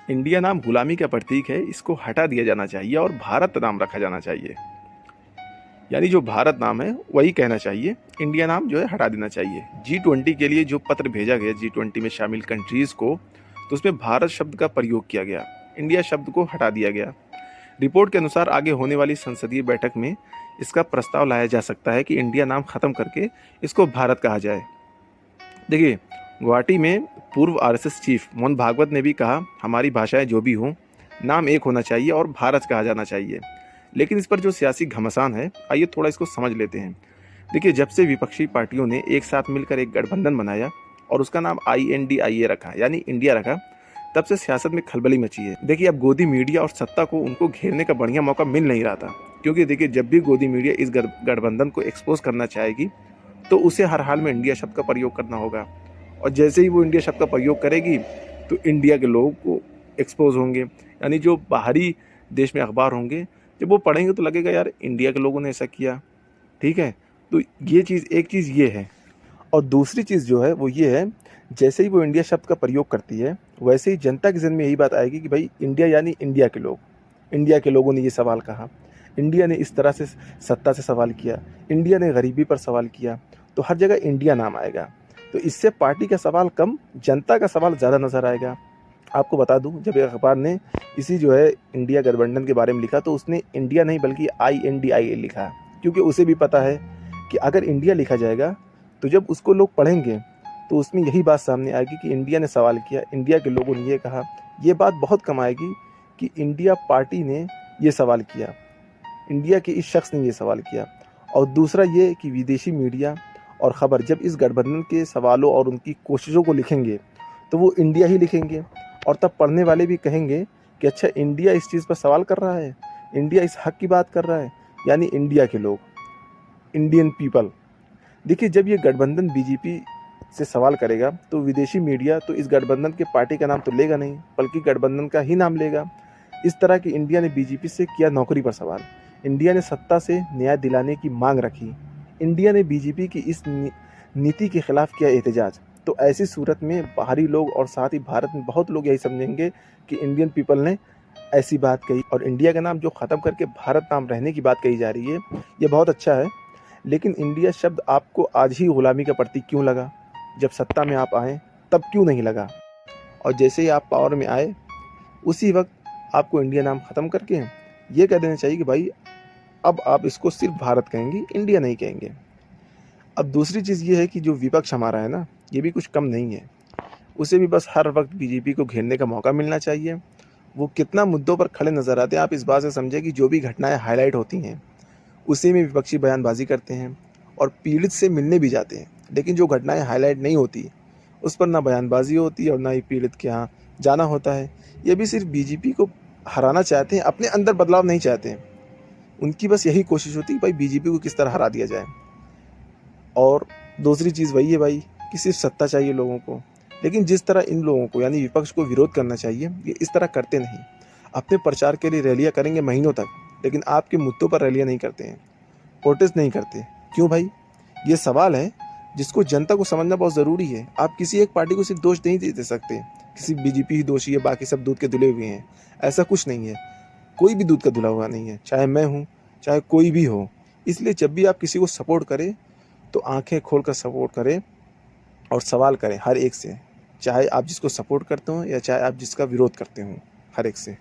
India नाम गुलामी का प्रतीक है, इसको हटा दिया जाना चाहिए और भारत नाम रखा जाना चाहिए। यानी जो भारत नाम है वही कहना चाहिए, इंडिया नाम जो है हटा देना चाहिए। G20 के लिए जो पत्र भेजा गया G20 में शामिल कंट्रीज़ को, तो उसमें भारत शब्द का प्रयोग किया गया, इंडिया शब्द को हटा दिया गया। रिपोर्ट के अनुसार आगे होने वाली संसदीय बैठक में इसका प्रस्ताव लाया जा सकता है कि इंडिया नाम खत्म करके इसको भारत कहा जाए। देखिए, गुवाहाटी में पूर्व आरएसएस चीफ मोहन भागवत ने भी कहा, हमारी भाषाएं जो भी हों, नाम एक होना चाहिए और भारत कहा जाना चाहिए। लेकिन इस पर जो सियासी घमासान है, आइए थोड़ा इसको समझ लेते हैं। देखिए, जब से विपक्षी पार्टियों ने एक साथ मिलकर एक गठबंधन बनाया और उसका नाम INDIA रखा, यानी इंडिया रखा, तब से सियासत में खलबली मची है। देखिए, अब गोदी मीडिया और सत्ता को उनको घेरने का बढ़िया मौका मिल नहीं रहा था, क्योंकि देखिए, जब भी गोदी मीडिया इस गठबंधन को एक्सपोज करना चाहेगी तो उसे हर हाल में इंडिया शब्द का प्रयोग करना होगा। और जैसे ही वो इंडिया शब्द का प्रयोग करेगी तो इंडिया के लोगों को एक्सपोज होंगे, यानी जो बाहरी देश में अखबार होंगे, जब वो पढ़ेंगे तो लगेगा यार इंडिया के लोगों ने ऐसा किया। ठीक है, तो ये चीज़, एक चीज़ ये है। और दूसरी चीज़ जो है वो ये है, जैसे ही वो इंडिया शब्द का प्रयोग करती है, वैसे ही जनता के ज़हन में यही बात आएगी कि भाई इंडिया यानी इंडिया के लोग, इंडिया के लोगों ने ये सवाल कहा, इंडिया ने इस तरह से सत्ता से सवाल किया, इंडिया ने गरीबी पर सवाल किया, तो हर जगह इंडिया नाम आएगा। तो इससे पार्टी का सवाल कम, जनता का सवाल ज़्यादा नज़र आएगा। आपको बता दूं, जब एक अखबार ने इसी जो है इंडिया गठबंधन के बारे में लिखा, तो उसने इंडिया नहीं बल्कि INDIA लिखा, क्योंकि उसे भी पता है कि अगर इंडिया लिखा जाएगा तो जब उसको लोग पढ़ेंगे तो उसमें यही बात सामने आएगी कि इंडिया ने सवाल किया, इंडिया के लोगों ने ये कहा। ये बात बहुत कम आएगी कि इंडिया पार्टी ने ये सवाल किया, इंडिया के इस शख्स ने ये सवाल किया। और दूसरा ये कि विदेशी मीडिया और ख़बर जब इस गठबंधन के सवालों और उनकी कोशिशों को लिखेंगे तो वो इंडिया ही लिखेंगे, और तब पढ़ने वाले भी कहेंगे कि अच्छा, इंडिया इस चीज़ पर सवाल कर रहा है, इंडिया इस हक की बात कर रहा है, यानी इंडिया के लोग, इंडियन पीपल। देखिए, जब ये गठबंधन बीजेपी से सवाल करेगा तो विदेशी मीडिया तो इस गठबंधन के पार्टी का नाम तो लेगा नहीं, बल्कि गठबंधन का ही नाम लेगा। इस तरह कि इंडिया ने बीजेपी से किया नौकरी पर सवाल, इंडिया ने सत्ता से न्याय दिलाने की मांग रखी, इंडिया ने बीजेपी की इस नीति के खिलाफ किया एहतजाज। तो ऐसी सूरत में बाहरी लोग और साथ ही भारत में बहुत लोग यही समझेंगे कि इंडियन पीपल ने ऐसी बात कही, और इंडिया का नाम जो ख़त्म करके भारत नाम रहने की बात कही जा रही है, ये बहुत अच्छा है। लेकिन इंडिया शब्द आपको आज ही गुलामी का प्रतीक क्यों लगा? जब सत्ता में आप आए तब क्यों नहीं लगा? और जैसे ही आप पावर में आए उसी वक्त आपको इंडिया नाम ख़त्म करके ये कह देना चाहिए कि भाई अब आप इसको सिर्फ भारत कहेंगे, इंडिया नहीं कहेंगे। अब दूसरी चीज़ ये है कि जो विपक्ष हमारा है ना, ये भी कुछ कम नहीं है, उसे भी बस हर वक्त बीजेपी को घेरने का मौका मिलना चाहिए। वो कितना मुद्दों पर खड़े नज़र आते हैं, आप इस बात से समझें कि जो भी घटनाएं हाईलाइट होती हैं उसी में विपक्षी बयानबाजी करते हैं और पीड़ित से मिलने भी जाते हैं, लेकिन जो घटनाएं हाईलाइट नहीं होती उस पर ना बयानबाजी होती है और ना ही पीड़ित के यहाँ जाना होता है। ये भी सिर्फ बीजेपी को हराना चाहते हैं, अपने अंदर बदलाव नहीं चाहते हैं। उनकी बस यही कोशिश होती है भाई बीजेपी को किस तरह हरा दिया जाए। और दूसरी चीज़ वही है भाई कि सिर्फ सत्ता चाहिए लोगों को, लेकिन जिस तरह इन लोगों को यानी विपक्ष को विरोध करना चाहिए, ये इस तरह करते नहीं। अपने प्रचार के लिए रैलियां करेंगे महीनों तक, लेकिन आपके मुद्दों पर रैलियां नहीं करते हैं, प्रोटेस्ट नहीं करते। क्यों भाई? ये सवाल है जिसको जनता को समझना बहुत ज़रूरी है। आप किसी एक पार्टी को सिर्फ दोष नहीं दे सकते, किसी बीजेपी ही दोषी है, बाकी सब दूध के धुले हुए हैं, ऐसा कुछ नहीं है। कोई भी दूध का धुला हुआ नहीं है, चाहे मैं हूँ, चाहे कोई भी हो। इसलिए जब भी आप किसी को सपोर्ट करें तो आंखें खोलकर सपोर्ट करें और सवाल करें हर एक से, चाहे आप जिसको सपोर्ट करते हो या चाहे आप जिसका विरोध करते हो, हर एक से।